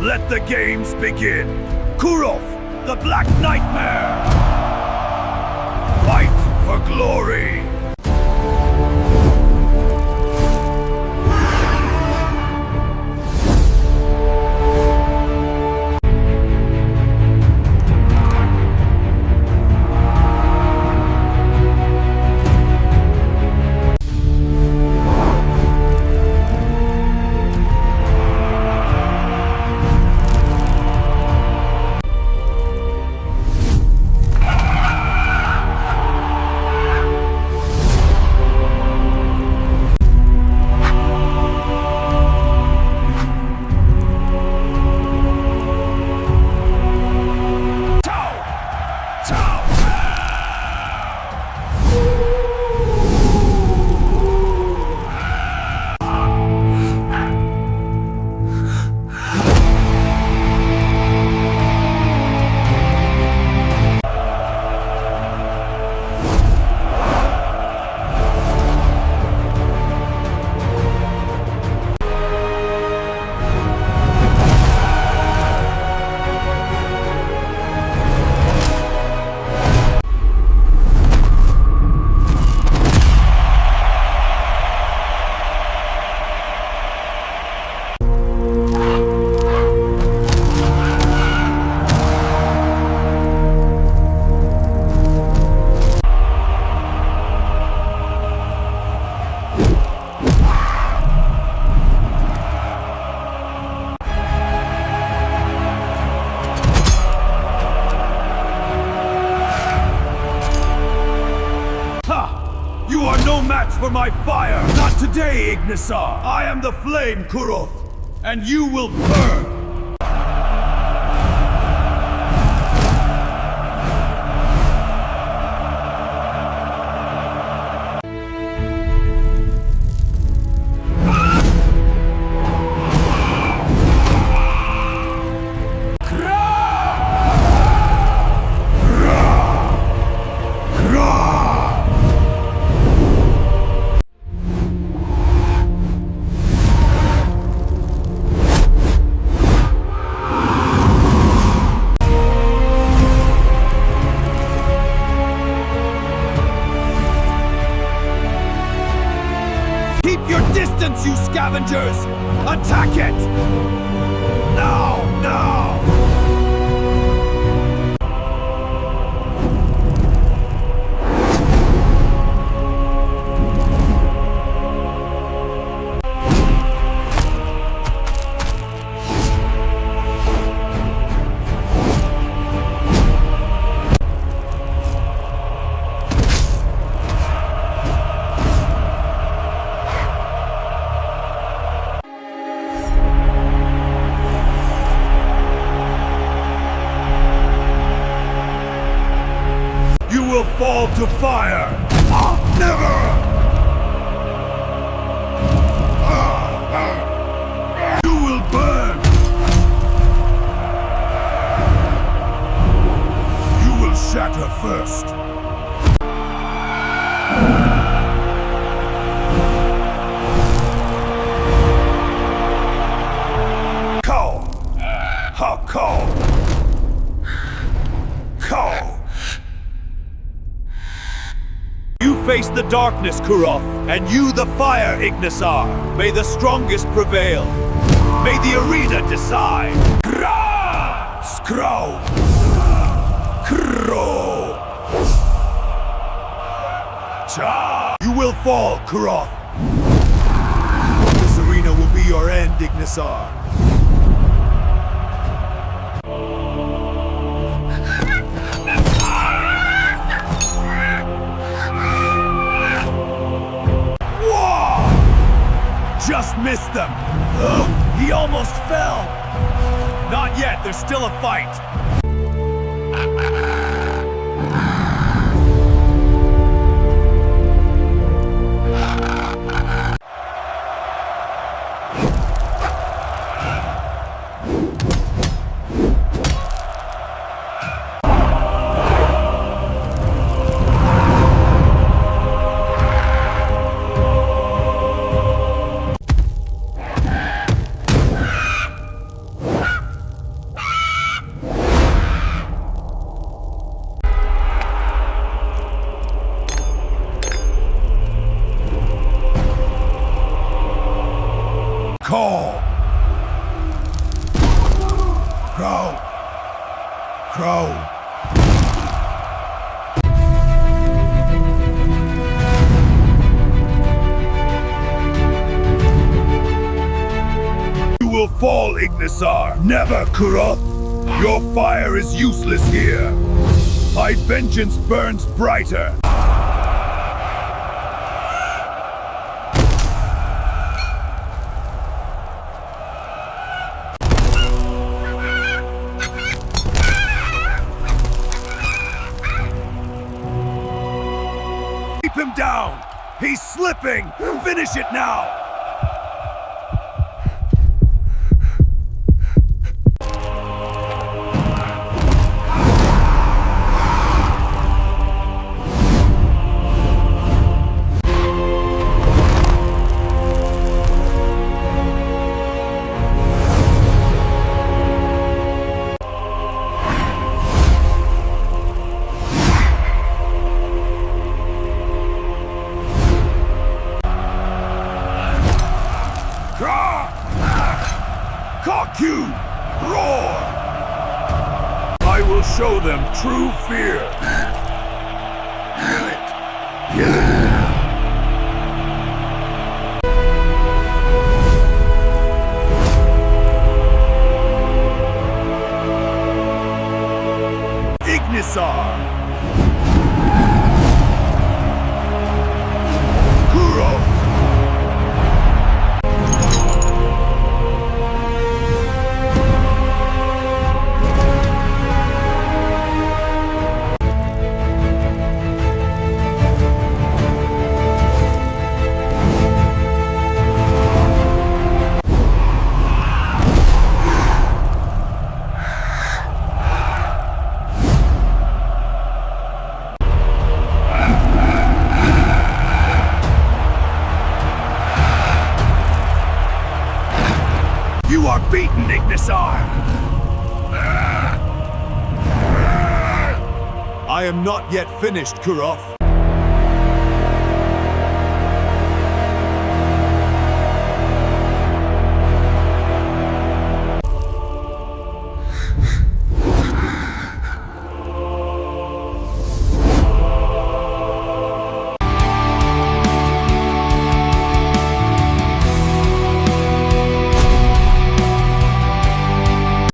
Let the games begin! Kurov, the Black Nightmare! Fight for glory! For my fire! Not today, Ignisar! I am the flame, Kuroth, and you will burn! You scavengers! Attack it! Now! Now! Fall to fire! Never! You will burn! You will shatter first! Call! How call! Call! Face the darkness, Kuroth, and you the fire, Ignisar. May the strongest prevail. May the arena decide. Gra! Skrow! Kro! Cha! You will fall, Kuroth. This arena will be your end, Ignisar. Just missed them! He almost fell! Not yet, there's still a fight! Crow! Crow! You will fall, Ignisar! Never, Kuroth! Your fire is useless here! My vengeance burns brighter! Keep him down! He's slipping! Finish it now! Cock you! Roar! I will show them true fear! Kill it! Ignisar! Kuro! You are beaten, Ignisar! I am not yet finished, Kuroth.